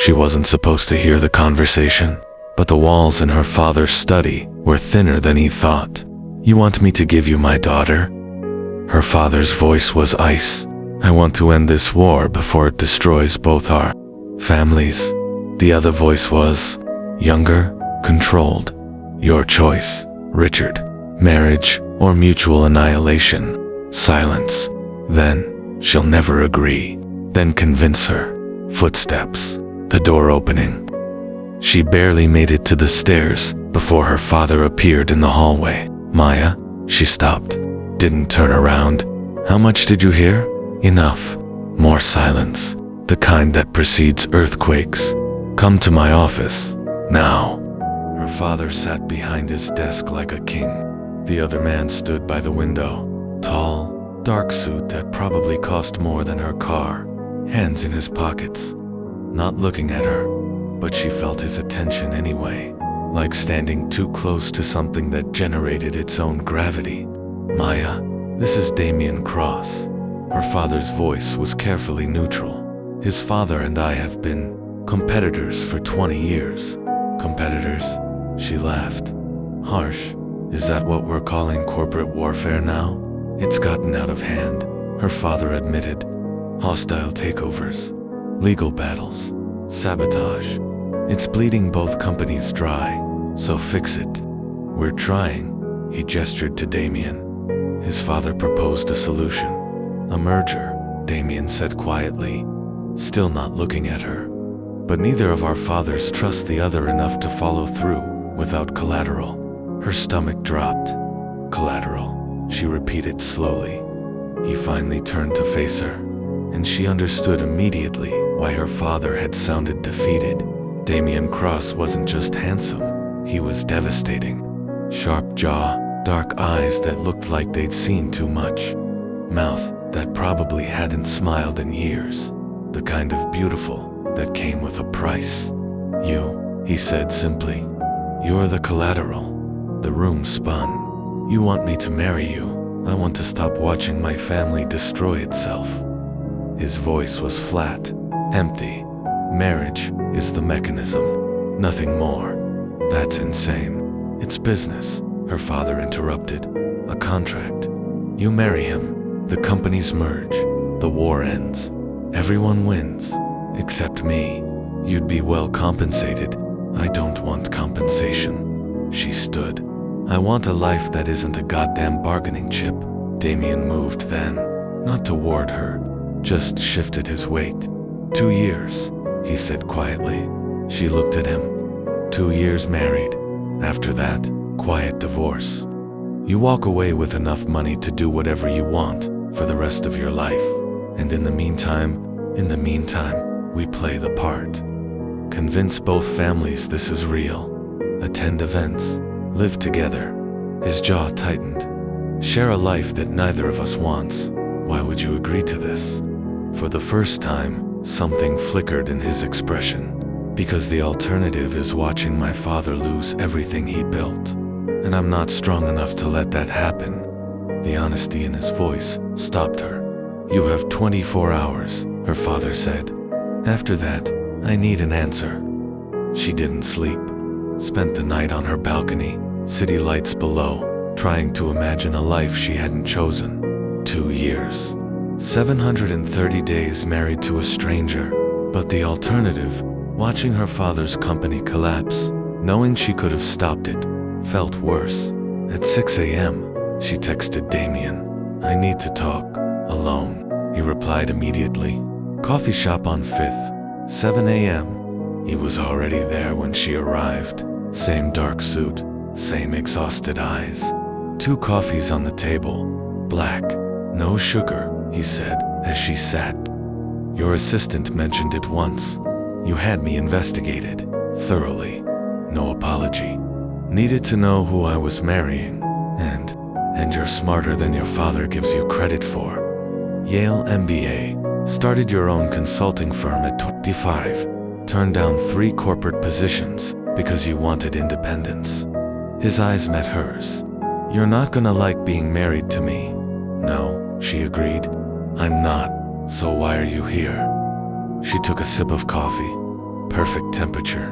She wasn't supposed to hear the conversation, but the walls in her father's study were thinner than he thought. "You want me to give you my daughter?" Her father's voice was ice. "I want to end this war before it destroys both our families." The other voice was younger, controlled. "Your choice, Richard. Marriage or mutual annihilation." Silence. "Then, she'll never agree." "Then convince her." Footsteps. The door opening. She barely made it to the stairs before her father appeared in the hallway. "Maya?" She stopped. Didn't turn around. "How much did you hear?" "Enough." More silence. The kind that precedes earthquakes. "Come to my office. Now." Her father sat behind his desk like a king. The other man stood by the window. Tall, dark suit that probably cost more than her car. Hands in his pockets. Not looking at her, but she felt his attention anyway, like standing too close to something that generated its own gravity. "Maya, this is Damien Cross." Her father's voice was carefully neutral. "His father and I have been competitors for 20 years. "Competitors?" She laughed. "Harsh. Is that what we're calling corporate warfare now?" "It's gotten out of hand," her father admitted. "Hostile takeovers. Legal battles. Sabotage. It's bleeding both companies dry, so fix it." "We're trying." He gestured to Damien. His father proposed a solution. "A merger," Damien said quietly, still not looking at her. "But neither of our fathers trust the other enough to follow through without collateral." Her stomach dropped. "Collateral," she repeated slowly. He finally turned to face her, and she understood immediately why her father had sounded defeated. Damien Cross wasn't just handsome, he was devastating. Sharp jaw, dark eyes that looked like they'd seen too much. Mouth that probably hadn't smiled in years. The kind of beautiful that came with a price. "You," he said simply. "You're the collateral." The room spun. "You want me to marry you. I want to stop watching my family destroy itself." His voice was flat, empty. "Marriage is the mechanism, nothing more." "That's insane." "It's business," her father interrupted. "A contract. You marry him, the companies merge, the war ends. Everyone wins, except me. You'd be well compensated." "I don't want compensation." She stood. "I want a life that isn't a goddamn bargaining chip." Damien moved then, not toward her, just shifted his weight. 2 years, he said quietly. She looked at him. 2 years married. After that, quiet divorce. You walk away with enough money to do whatever you want for the rest of your life. And in the meantime, we play the part. Convince both families this is real. Attend events. Live together. His jaw tightened. Share a life that neither of us wants. Why would you agree to this? For the first time, something flickered in his expression. Because the alternative is watching my father lose everything he built. And I'm not strong enough to let that happen. The honesty in his voice stopped her. "You have 24 hours, her father said. "After that, I need an answer." She didn't sleep. Spent the night on her balcony, city lights below, trying to imagine a life she hadn't chosen. 2 years. 730 days married to a stranger. But the alternative, watching her father's company collapse, knowing she could have stopped it, felt worse. At 6 a.m., she texted Damien. "I need to talk. Alone." He replied immediately. "Coffee shop on 5th, 7 a.m. He was already there when she arrived. Same dark suit, same exhausted eyes. 2 coffees on the table. Black. No sugar, he said, as she sat. "Your assistant mentioned it once. You had me investigated. Thoroughly. No apology. Needed to know who I was marrying. And you're smarter than your father gives you credit for. Yale MBA. Started your own consulting firm at 25. Turned down 3 corporate positions because you wanted independence." His eyes met hers. "You're not gonna like being married to me." "No," she agreed. "I'm not. So why are you here?" She took a sip of coffee. Perfect temperature.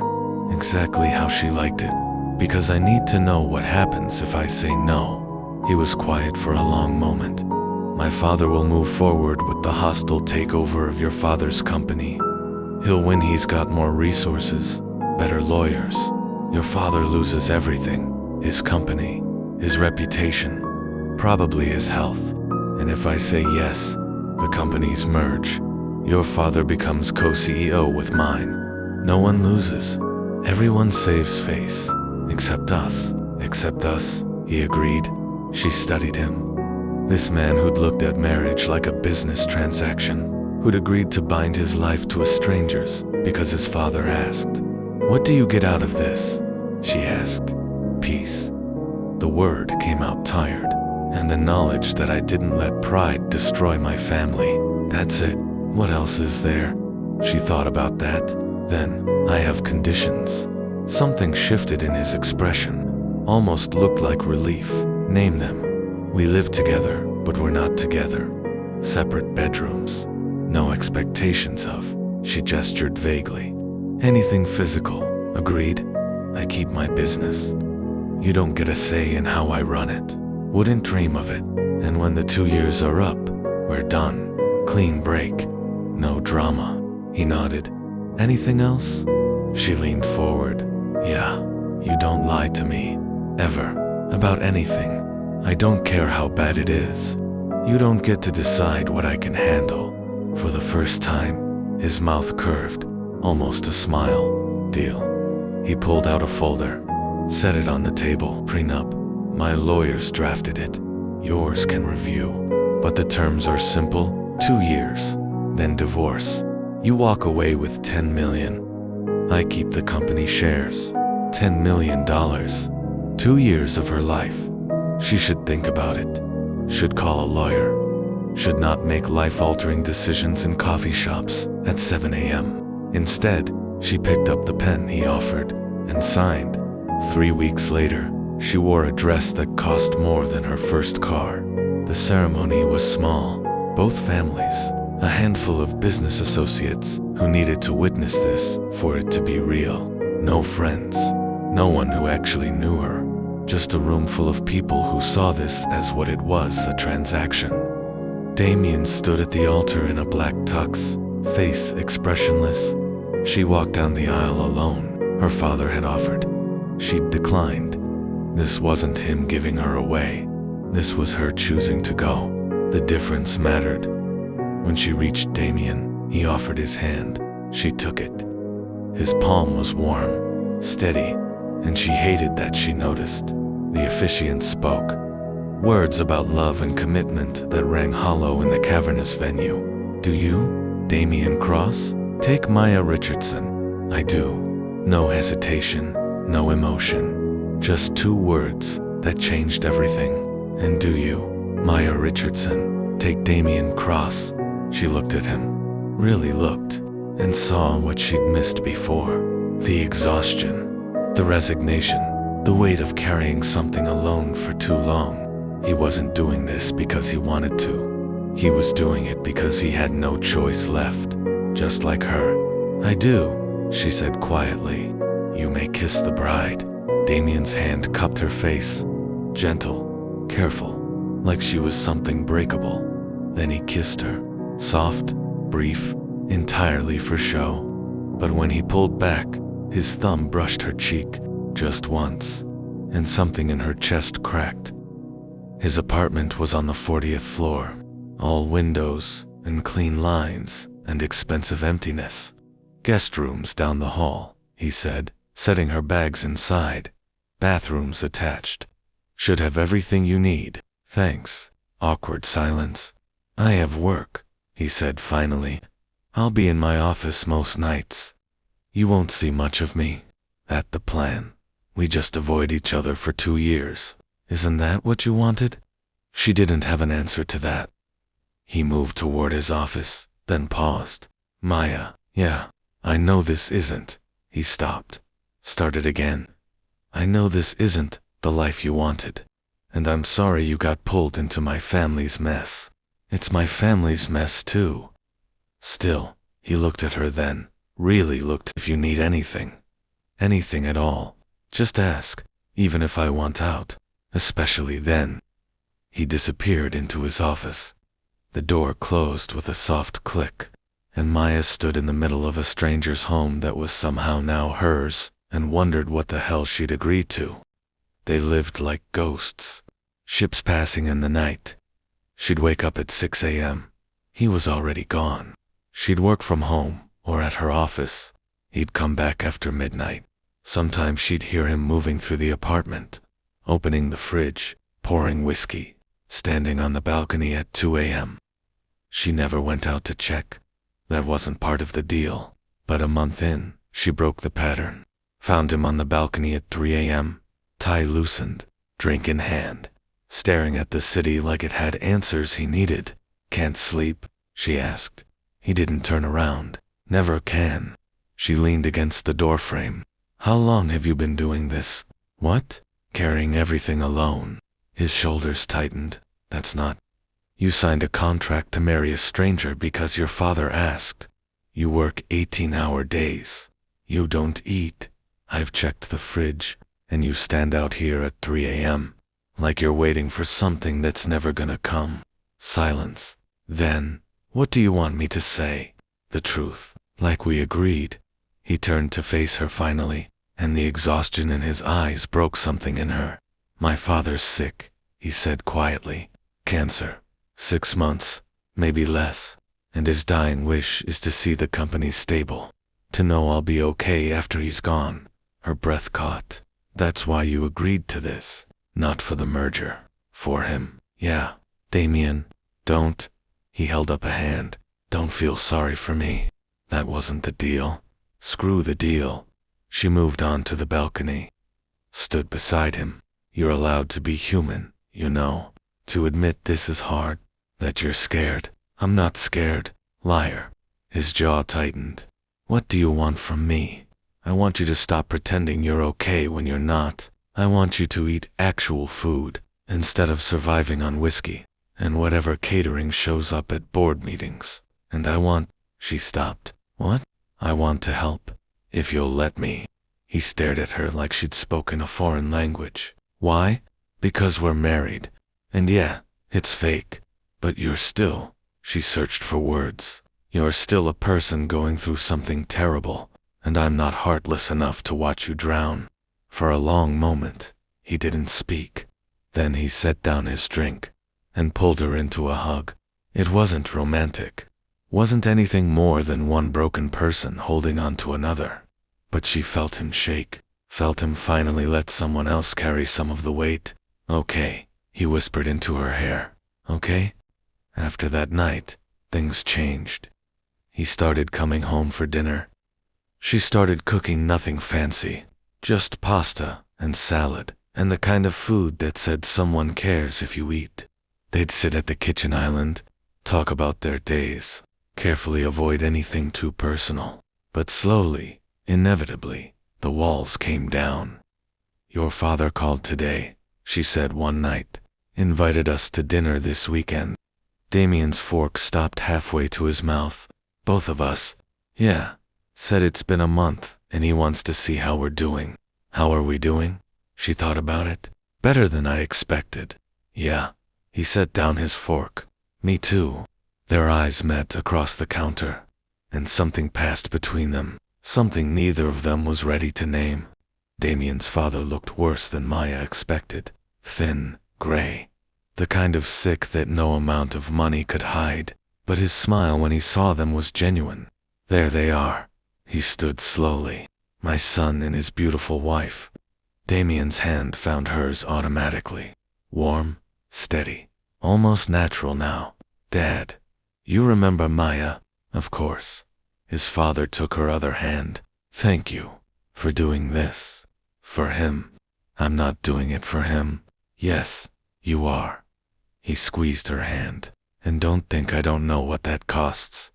Exactly how she liked it. Because I need to know what happens if I say no. He was quiet for a long moment. My father will move forward with the hostile takeover of your father's company. He'll win. He's got more resources, better lawyers. Your father loses everything. His company, his reputation, probably his health. And if I say yes, the companies merge. Your father becomes co-CEO with mine. No one loses. Everyone saves face. Except us. Except us, he agreed. She studied him. This man who'd looked at marriage like a business transaction, who'd agreed to bind his life to a stranger's because his father asked. What do you get out of this? She asked. Peace. The word came out tired, and the knowledge that I didn't let pride destroy my family. That's it. What else is there? She thought about that. Then, I have conditions. Something shifted in his expression, almost looked like relief. Name them. We live together, but we're not together. Separate bedrooms. No expectations of. She gestured vaguely. Anything physical. Agreed. I keep my business. You don't get a say in how I run it. Wouldn't dream of it. And when the 2 years are up, we're done. Clean break. No drama. He nodded. Anything else? She leaned forward. Yeah, you don't lie to me. Ever. About anything. I don't care how bad it is. You don't get to decide what I can handle. For the first time, his mouth curved, almost a smile. Deal. He pulled out a folder, set it on the table. Prenup. My lawyers drafted it. Yours can review. But the terms are simple. 2 years. Then divorce. You walk away with $10 million. I keep the company shares. $10 million. 2 years of her life. She should think about it. Should call a lawyer. Should not make life-altering decisions in coffee shops at 7 a.m. Instead, she picked up the pen he offered and signed. 3 weeks later, she wore a dress that cost more than her first car. The ceremony was small. Both families, a handful of business associates who needed to witness this for it to be real. No friends. No one who actually knew her. Just a room full of people who saw this as what it was, a transaction. Damien stood at the altar in a black tux, face expressionless. She walked down the aisle alone. Her father had offered. She'd declined. This wasn't him giving her away. This was her choosing to go. The difference mattered. When she reached Damien, he offered his hand. She took it. His palm was warm, steady, and she hated that she noticed. The officiant spoke. Words about love and commitment that rang hollow in the cavernous venue. Do you, Damien Cross, take Maya Richardson? I do. No hesitation, no emotion. Just 2 words that changed everything. And do you, Maya Richardson, take Damien Cross? She looked at him, really looked, and saw what she'd missed before. The exhaustion, the resignation, the weight of carrying something alone for too long. He wasn't doing this because he wanted to. He was doing it because he had no choice left. Just like her. I do, she said quietly. You may kiss the bride. Damien's hand cupped her face. Gentle, careful, like she was something breakable. Then he kissed her. Soft, brief, entirely for show. But when he pulled back, his thumb brushed her cheek, just once, and something in her chest cracked. His apartment was on the 40th floor, all windows and clean lines and expensive emptiness. Guest rooms down the hall, he said, setting her bags inside. Bathrooms attached. Should have everything you need. Thanks. Awkward silence. I have work, he said finally. I'll be in my office most nights. You won't see much of me. That the plan. We just avoid each other for 2 years. Isn't that what you wanted? She didn't have an answer to that. He moved toward his office, then paused. Maya, yeah, I know this isn't. He stopped. Started again. I know this isn't the life you wanted. And I'm sorry you got pulled into my family's mess. It's my family's mess too. Still, he looked at her then, Really looked. If you need anything, anything at all, just ask, even if I want out, especially then. He disappeared into his office. The door closed with a soft click, and Maya stood in the middle of a stranger's home that was somehow now hers, and wondered what the hell she'd agreed to. They lived like ghosts, ships passing in the night. She'd wake up at 6 a.m. He was already gone. She'd work from home or at her office. He'd come back after midnight. Sometimes she'd hear him moving through the apartment, opening the fridge, pouring whiskey, standing on the balcony at 2 a.m. She never went out to check. That wasn't part of the deal. But a month in, she broke the pattern. Found him on the balcony at 3 a.m., tie loosened, drink in hand, staring at the city like it had answers he needed. "Can't sleep?" she asked. He didn't turn around. "Never can." She leaned against the doorframe. "How long have you been doing this?" "What? Carrying everything alone?" His shoulders tightened. "That's not. You signed a contract to marry a stranger because your father asked. You work 18-hour days. You don't eat. I've checked the fridge, and you stand out here at 3 a.m. like you're waiting for something that's never gonna come." Silence. "Then, what do you want me to say?" "The truth, like we agreed." He turned to face her finally, and the exhaustion in his eyes broke something in her. "My father's sick," he said quietly. "Cancer. 6 months, maybe less. And his dying wish is to see the company stable. To know I'll be okay after he's gone." Her breath caught. "That's why you agreed to this. Not for the merger. For him." "Yeah. Damien, don't." He held up a hand. "Don't feel sorry for me. That wasn't the deal. Screw the deal." She moved on to the balcony. Stood beside him. "You're allowed to be human, you know. To admit this is hard. That you're scared." "I'm not scared, liar." His jaw tightened. "What do you want from me?" "I want you to stop pretending you're okay when you're not. I want you to eat actual food, instead of surviving on whiskey, and whatever catering shows up at board meetings. And I want—" She stopped. "What?" "I want to help, if you'll let me." He stared at her like she'd spoken a foreign language. "Why?" "Because we're married. And yeah, it's fake. But you're still—" She searched for words. "You're still a person going through something terrible, and I'm not heartless enough to watch you drown." For a long moment, he didn't speak. Then he set down his drink and pulled her into a hug. It wasn't romantic. Wasn't anything more than one broken person holding on to another. But she felt him shake, felt him finally let someone else carry some of the weight. "Okay," he whispered into her hair. "Okay?" After that night, things changed. He started coming home for dinner. She started cooking nothing fancy, just pasta and salad, and the kind of food that said someone cares if you eat. They'd sit at the kitchen island, talk about their days, carefully avoid anything too personal. But slowly, inevitably, the walls came down. "Your father called today," she said one night. "Invited us to dinner this weekend." Damien's fork stopped halfway to his mouth. "Both of us?" "Yeah." "Said it's been a month, and he wants to see how we're doing." "How are we doing?" She thought about it. "Better than I expected." "Yeah." He set down his fork. "Me too." Their eyes met across the counter, and something passed between them, something neither of them was ready to name. Damien's father looked worse than Maya expected. Thin, gray. The kind of sick that no amount of money could hide. But his smile when he saw them was genuine. "There they are." He stood slowly. "My son and his beautiful wife." Damien's hand found hers automatically. Warm, steady, almost natural now. "Dad, you remember Maya?" "Of course." His father took her other hand. "Thank you for doing this. For him." "I'm not doing it for him." "Yes, you are." He squeezed her hand. "And don't think I don't know what that costs."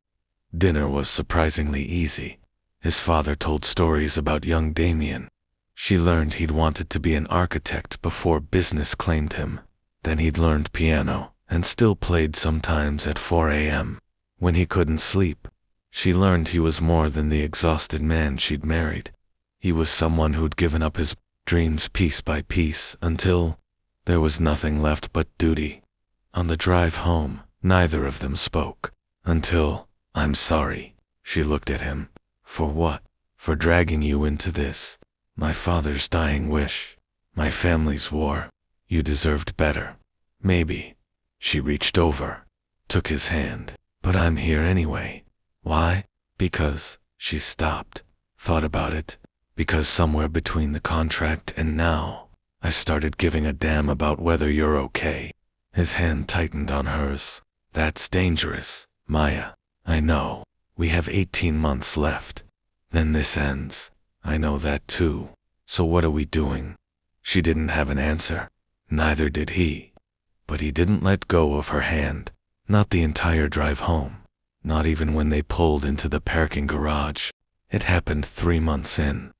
Dinner was surprisingly easy. His father told stories about young Damien. She learned he'd wanted to be an architect before business claimed him. Then he'd learned piano and still played sometimes at 4 a.m. when he couldn't sleep. She learned he was more than the exhausted man she'd married. He was someone who'd given up his dreams piece by piece until there was nothing left but duty. On the drive home, neither of them spoke. Until, "I'm sorry," she looked at him. "For what?" "For dragging you into this. My father's dying wish. My family's war. You deserved better. Maybe." She reached over, took his hand. "But I'm here anyway." "Why?" "Because," she stopped, thought about it, "because somewhere between the contract and now, I started giving a damn about whether you're okay." His hand tightened on hers. "That's dangerous, Maya. I know. We have 18 months left. Then this ends. I know that too. So what are we doing?" She didn't have an answer. Neither did he. But he didn't let go of her hand. Not the entire drive home. Not even when they pulled into the parking garage. It happened 3 months in.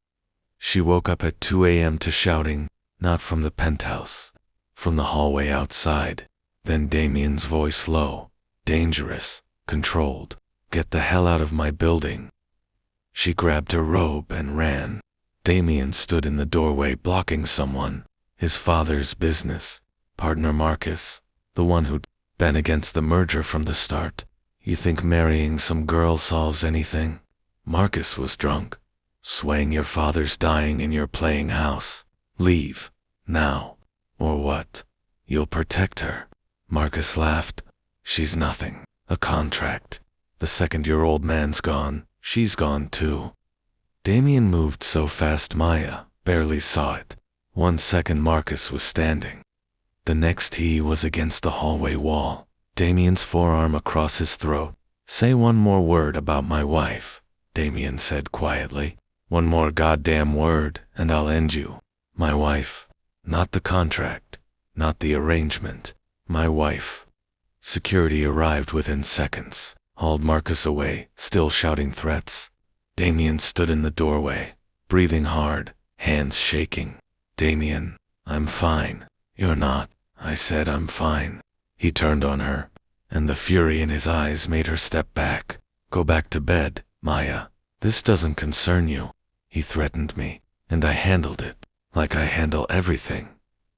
She woke up at 2 a.m. to shouting, not from the penthouse, from the hallway outside. Then Damien's voice low, dangerous, controlled. "Get the hell out of my building." She grabbed her robe and ran. Damien stood in the doorway blocking someone. His father's business partner Marcus, the one who'd been against the merger from the start. "You think marrying some girl solves anything?" Marcus was drunk. "Swaying your father's dying and you're playing house. Leave. Now. Or what? You'll protect her." Marcus laughed. "She's nothing. A contract. The second your old man's gone, she's gone too." Damien moved so fast Maya barely saw it. 1 second Marcus was standing. The next he was against the hallway wall, Damien's forearm across his throat. "Say one more word about my wife," Damien said quietly. "One more goddamn word, and I'll end you. My wife. Not the contract. Not the arrangement. My wife." Security arrived within seconds, hauled Marcus away, still shouting threats. Damien stood in the doorway, breathing hard, hands shaking. "Damien, I'm fine." "You're not." "I said I'm fine." He turned on her, and the fury in his eyes made her step back. "Go back to bed, Maya. This doesn't concern you." He threatened me, and I handled it, like I handle everything.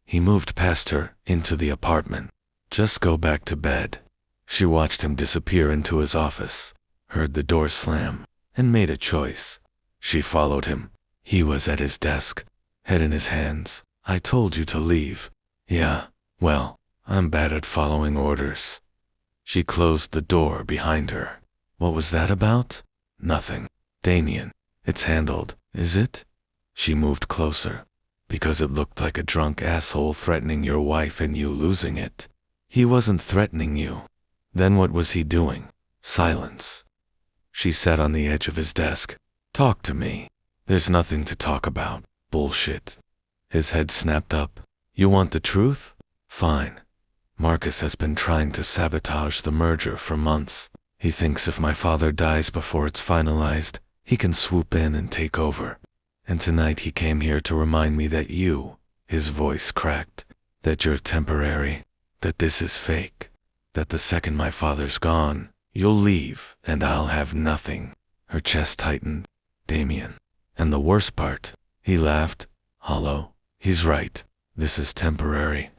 He moved past her, into the apartment. "Just go back to bed." She watched him disappear into his office, heard the door slam, and made a choice. She followed him. He was at his desk, head in his hands. "I told you to leave." "Yeah, well, I'm bad at following orders." She closed the door behind her. "What was that about?" "Nothing. Damien, it's handled, is it?" She moved closer. "Because it looked like a drunk asshole threatening your wife and you losing it." "He wasn't threatening you." "Then what was he doing?" Silence. She sat on the edge of his desk. "Talk to me." "There's nothing to talk about. Bullshit." His head snapped up. "You want the truth? Fine. Marcus has been trying to sabotage the merger for months. He thinks if my father dies before it's finalized, he can swoop in and take over. And tonight he came here to remind me that you," his voice cracked, "that you're temporary, that this is fake, that the second my father's gone, you'll leave and I'll have nothing." Her chest tightened. "Damien. And the worst part," he laughed, hollow, "he's right. This is temporary.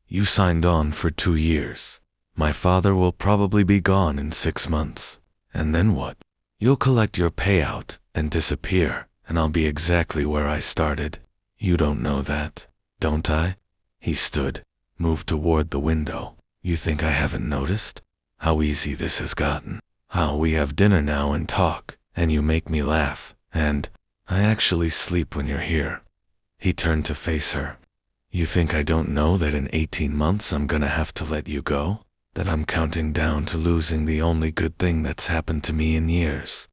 You signed on for 2 years. My father will probably be gone in 6 months. And then what? You'll collect your payout and disappear, and I'll be exactly where I started. You don't know that, don't I?" He stood, moved toward the window. "You think I haven't noticed? How easy this has gotten. How we have dinner now and talk, and you make me laugh, and I actually sleep when you're here." He turned to face her. "You think I don't know that in 18 months I'm gonna have to let you go? That I'm counting down to losing the only good thing that's happened to me in years?"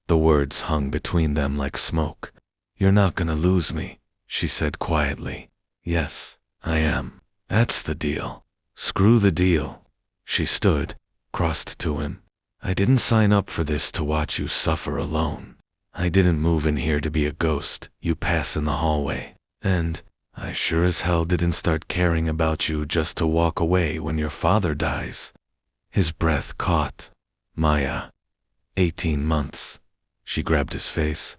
The words hung between them like smoke. "You're not gonna lose me," she said quietly. "Yes, I am. That's the deal. Screw the deal." She stood, crossed to him. "I didn't sign up for this to watch you suffer alone. I didn't move in here to be a ghost you pass in the hallway. And I sure as hell didn't start caring about you just to walk away when your father dies." His breath caught. "Maya." 18 months. She grabbed his face,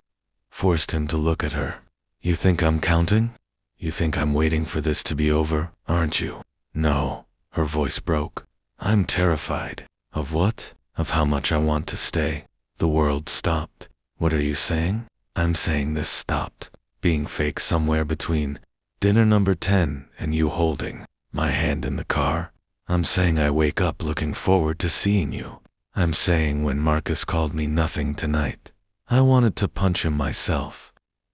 forced him to look at her. You think I'm counting? You think I'm waiting for this to be over, aren't you? No, her voice broke. I'm terrified. Of what? Of how much I want to stay. The world stopped. What are you saying? I'm saying this stopped being fake somewhere between dinner number 10 and you holding my hand in the car. I'm saying I wake up looking forward to seeing you. I'm saying when Marcus called me nothing tonight, I wanted to punch him myself.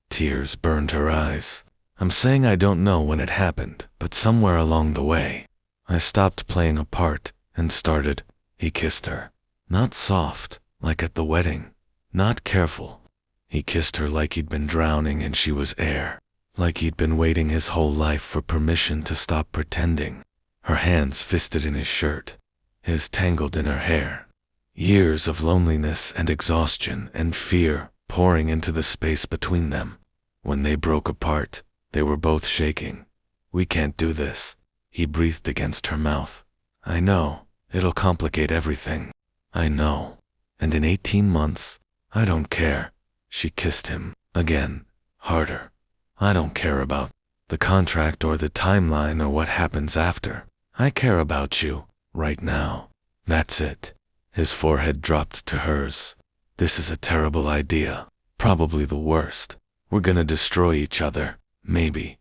Tears burned her eyes. I'm saying I don't know when it happened, but somewhere along the way, I stopped playing a part and started. He kissed her. Not soft, like at the wedding. Not careful. He kissed her like he'd been drowning and she was air. Like he'd been waiting his whole life for permission to stop pretending. Her hands fisted in his shirt, his tangled in her hair. Years of loneliness and exhaustion and fear pouring into the space between them. When they broke apart, they were both shaking. We can't do this. He breathed against her mouth. I know, it'll complicate everything. I know. And in 18 months, I don't care. She kissed him, again, harder. I don't care about the contract or the timeline or what happens after. I care about you, right now. That's it. His forehead dropped to hers. This is a terrible idea. Probably the worst. We're gonna destroy each other, maybe.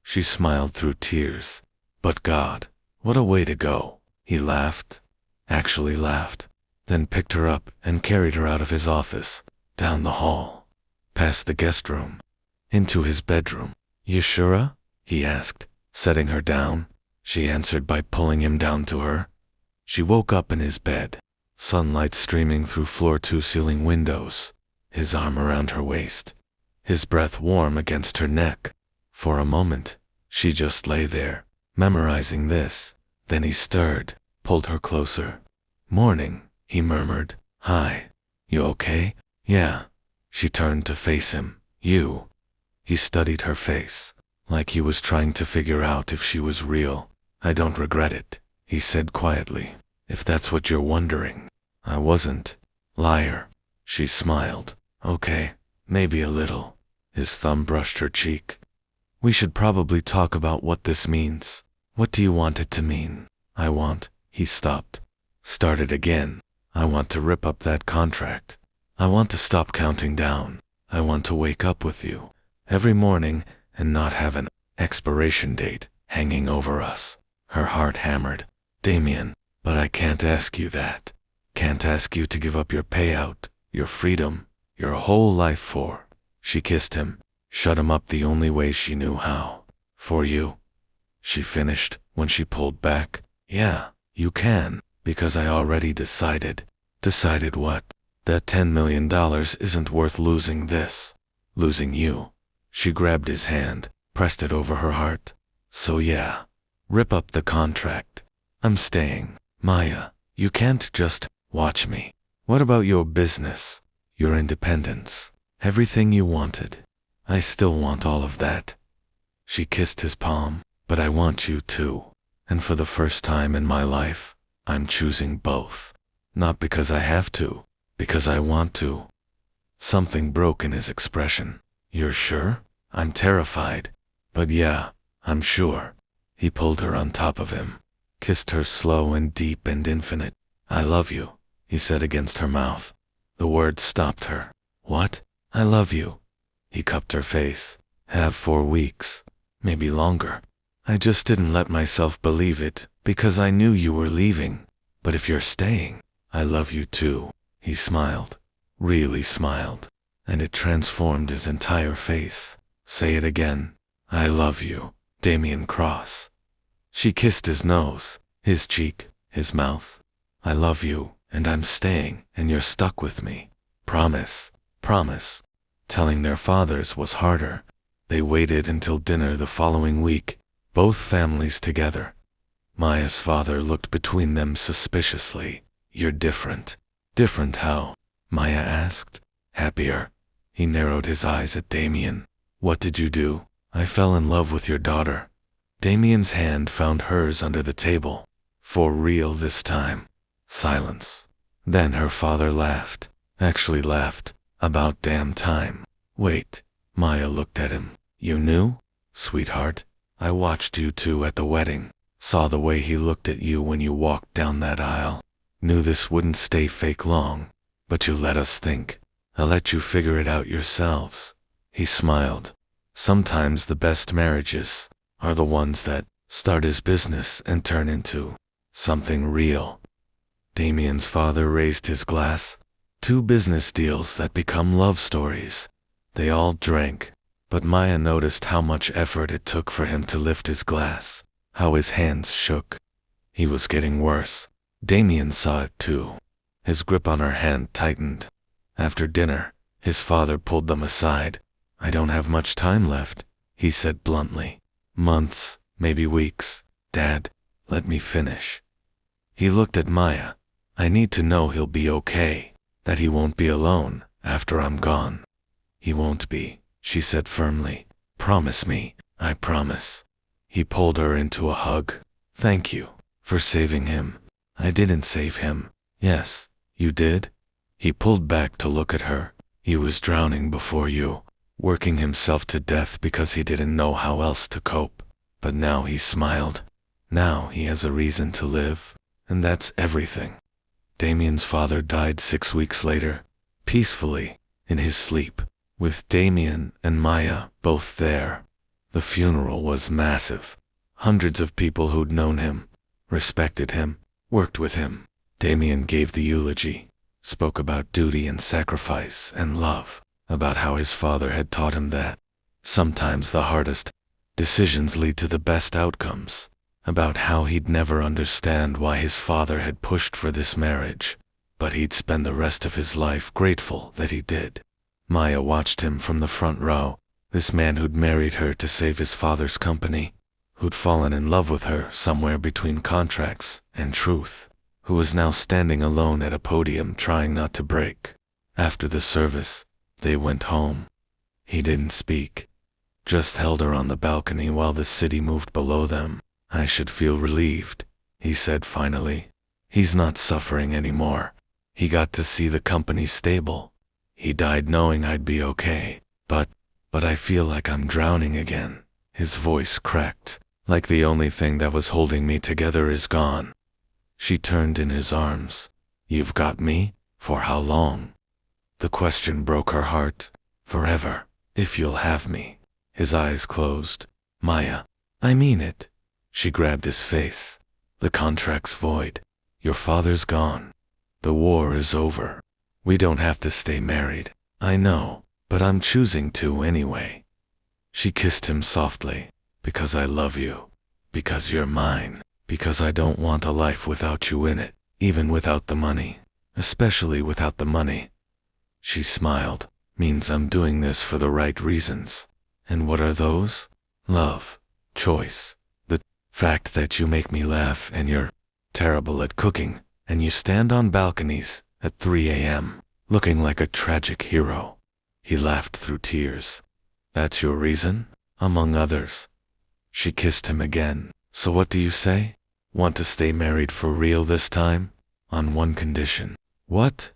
She smiled through tears. But God, what a way to go. He laughed. Actually laughed. Then picked her up and carried her out of his office, down the hall, past the guest room, into his bedroom. You sure? He asked, setting her down. She answered by pulling him down to her. She woke up in his bed, sunlight streaming through floor-to-ceiling windows, his arm around her waist, his breath warm against her neck. For a moment, she just lay there, memorizing this. Then he stirred, pulled her closer. Morning, he murmured. Hi. You okay? Yeah. She turned to face him. You. He studied her face, like he was trying to figure out if she was real. I don't regret it, he said quietly. If that's what you're wondering. I wasn't. Liar. She smiled. Okay, maybe a little. His thumb brushed her cheek. We should probably talk about what this means. What do you want it to mean? I want. He stopped. Started again. I want to rip up that contract. I want to stop counting down. I want to wake up with you every morning and not have an expiration date hanging over us. Her heart hammered. Damien, but I can't ask you that. Can't ask you to give up your payout, your freedom, your whole life for. She kissed him, shut him up the only way she knew how. For you. She finished when she pulled back. Yeah, you can, because I already decided. Decided what? That $10 million isn't worth losing this. Losing you. She grabbed his hand, pressed it over her heart. So yeah, rip up the contract. I'm staying. Maya, you can't just watch me. What about your business? Your independence? Everything you wanted? I still want all of that. She kissed his palm. But I want you too. And for the first time in my life, I'm choosing both. Not because I have to, because I want to. Something broke in his expression. You're sure? I'm terrified. But yeah, I'm sure. He pulled her on top of him, kissed her slow and deep and infinite. I love you, he said against her mouth. The words stopped her. What? I love you. He cupped her face. Have 4 weeks, maybe longer. I just didn't let myself believe it, because I knew you were leaving. But if you're staying, I love you too. He smiled. Really smiled. And it transformed his entire face. Say it again. I love you, Damien Cross. She kissed his nose, his cheek, his mouth. I love you, and I'm staying, and you're stuck with me. Promise. Promise. Telling their fathers was harder. They waited until dinner the following week. Both families together. Maya's father looked between them suspiciously. You're different. Different how? Maya asked. Happier. He narrowed his eyes at Damien. What did you do? I fell in love with your daughter. Damien's hand found hers under the table. For real this time. Silence. Then her father laughed. Actually laughed. About damn time. Wait. Maya looked at him. You knew? Sweetheart, I watched you two at the wedding. Saw the way he looked at you when you walked down that aisle. Knew this wouldn't stay fake long. But you let us think. I'll let you figure it out yourselves. He smiled. Sometimes the best marriages are the ones that start as business and turn into something real. Damien's father raised his glass. 2 business deals that become love stories. They all drank, but Maya noticed how much effort it took for him to lift his glass, how his hands shook. He was getting worse. Damien saw it too. His grip on her hand tightened. After dinner, his father pulled them aside. I don't have much time left, he said bluntly. Months, maybe weeks. Dad, let me finish. He looked at Maya. I need to know he'll be okay, that he won't be alone after I'm gone. He won't be, she said firmly. Promise me, I promise. He pulled her into a hug. Thank you for saving him. I didn't save him. Yes, you did? He pulled back to look at her. He was drowning before you, working himself to death because he didn't know how else to cope. But now he smiled. Now he has a reason to live, and that's everything. Damien's father died 6 weeks later, peacefully, in his sleep, with Damien and Maya both there. The funeral was massive. Hundreds of people who'd known him, respected him, worked with him. Damien gave the eulogy, spoke about duty and sacrifice and love, about how his father had taught him that sometimes the hardest decisions lead to the best outcomes, about how he'd never understand why his father had pushed for this marriage, but he'd spend the rest of his life grateful that he did. Maya watched him from the front row, this man who'd married her to save his father's company, who'd fallen in love with her somewhere between contracts and truth, who was now standing alone at a podium trying not to break. After the service, they went home. He didn't speak, just held her on the balcony while the city moved below them. I should feel relieved, he said finally. He's not suffering anymore. He got to see the company stable. He died knowing I'd be okay. But I feel like I'm drowning again. His voice cracked, like the only thing that was holding me together is gone. She turned in his arms. You've got me? For how long? The question broke her heart. Forever, if you'll have me. His eyes closed. Maya, I mean it. She grabbed his face. The contract's void. Your father's gone. The war is over. We don't have to stay married. I know, but I'm choosing to anyway. She kissed him softly. Because I love you. Because you're mine. Because I don't want a life without you in it, even without the money. Especially without the money. She smiled. Means I'm doing this for the right reasons. And what are those? Love. Choice. The fact that you make me laugh and you're terrible at cooking, and you stand on balconies at 3 a.m., looking like a tragic hero. He laughed through tears. That's your reason? Among others. She kissed him again. So what do you say? Want to stay married for real this time? On one condition. What?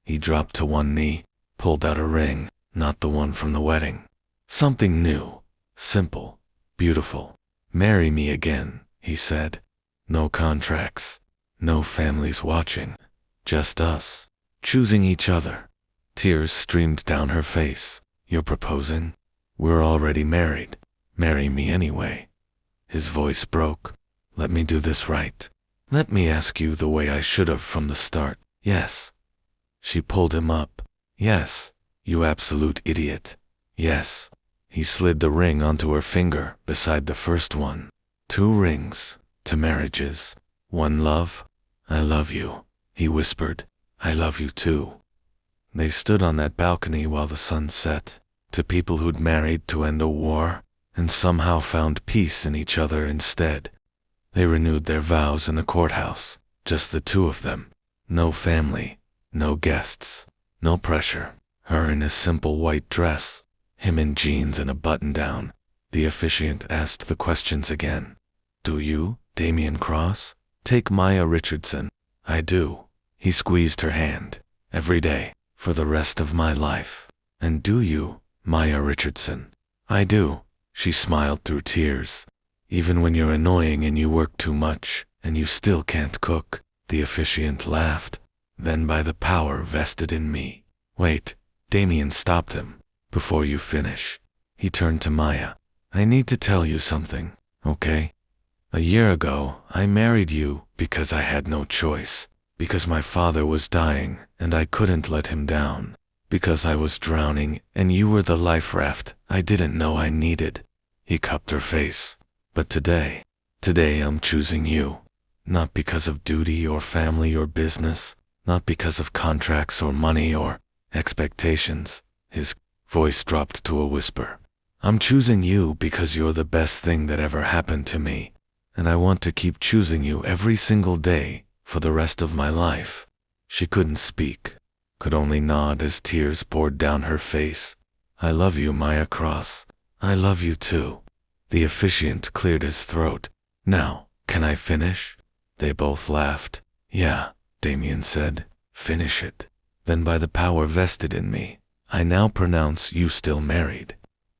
He dropped to one knee, pulled out a ring, not the one from the wedding. Something new, simple, beautiful. Marry me again, he said. No contracts, no families watching, just us, choosing each other. Tears streamed down her face. You're proposing? We're already married. Marry me anyway. His voice broke. Let me do this right. Let me ask you the way I should have from the start. Yes. She pulled him up. Yes, you absolute idiot. Yes. He slid the ring onto her finger beside the first one. 2 rings, 2 marriages, 1 love. I love you, he whispered. I love you too. They stood on that balcony while the sun set. 2 people who'd married to end a war, and somehow found peace in each other instead. They renewed their vows in the courthouse, just the 2 of them. No family, no guests, no pressure. Her in a simple white dress, him in jeans and a button-down. The officiant asked the questions again. Do you, Damien Cross, take Maya Richardson? I do, He squeezed her hand. Every day, for the rest of my life. And do you, Maya Richardson? I do. She smiled through tears. Even when you're annoying and you work too much, and you still can't cook, the officiant laughed. Then by the power vested in me. Wait, Damien stopped him. Before you finish. He turned to Maya. I need to tell you something, okay? A year ago, I married you because I had no choice. Because my father was dying and I couldn't let him down. Because I was drowning and you were the life raft I didn't know I needed. He cupped her face. But today I'm choosing you. Not because of duty or family or business. Not because of contracts or money or expectations. His voice dropped to a whisper. I'm choosing you because you're the best thing that ever happened to me. And I want to keep choosing you every single day for the rest of my life. She couldn't speak, could only nod as tears poured down her face. I love you, Maya Cross. I love you too. The officiant cleared his throat. Now, can I finish? They both laughed. Yeah, Damien said. Finish it. Then by the power vested in me, I now pronounce you still married.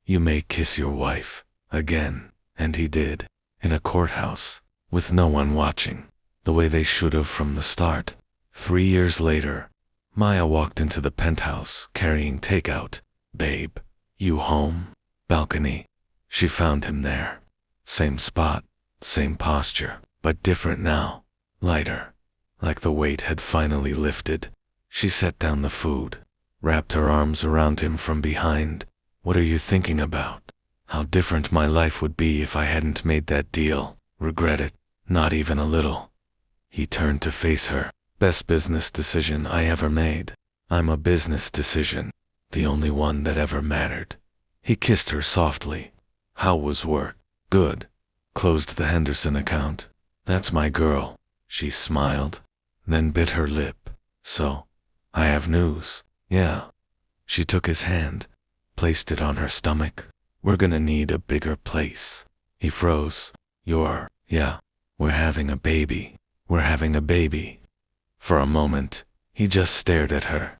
You may kiss your wife. Again. And he did. In a courthouse. With no one watching. The way they should have from the start. 3 years later, Maya walked into the penthouse carrying takeout. Babe, you home? Balcony. She found him there. Same spot, same posture, but different now. Lighter. Like the weight had finally lifted. She set down the food, wrapped her arms around him from behind. What are you thinking about? How different my life would be if I hadn't made that deal. Regret it? Not even a little. He turned to face her. Best business decision I ever made. I'm a business decision. The only one that ever mattered. He kissed her softly. How was work? Good. Closed the Henderson account. That's my girl. She smiled, then bit her lip. So, I have news. Yeah. She took his hand, placed it on her stomach. We're gonna need a bigger place. He froze. Yeah. We're having a baby. We're having a baby. For a moment, he just stared at her.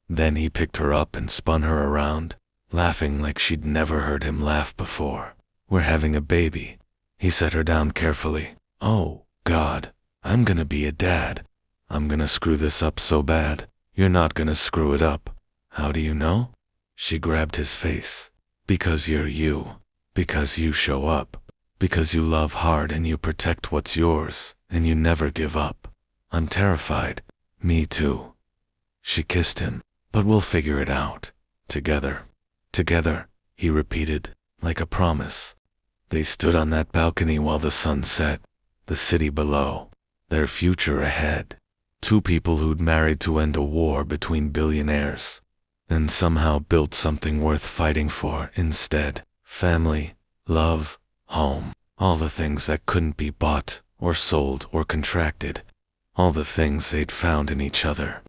Then he picked her up and spun her around, laughing like she'd never heard him laugh before. We're having a baby. He set her down carefully. Oh, God, I'm gonna be a dad. I'm gonna screw this up so bad. You're not gonna screw it up. How do you know? She grabbed his face. Because you're you. Because you show up. Because you love hard and you protect what's yours, and you never give up. I'm terrified. Me too. She kissed him. But we'll figure it out. Together. Together, he repeated, like a promise. They stood on that balcony while the sun set. The city below. Their future ahead. Two people who'd married to end a war between billionaires. And somehow built something worth fighting for instead. Family, love, home. All the things that couldn't be bought, or sold, or contracted. All the things they'd found in each other.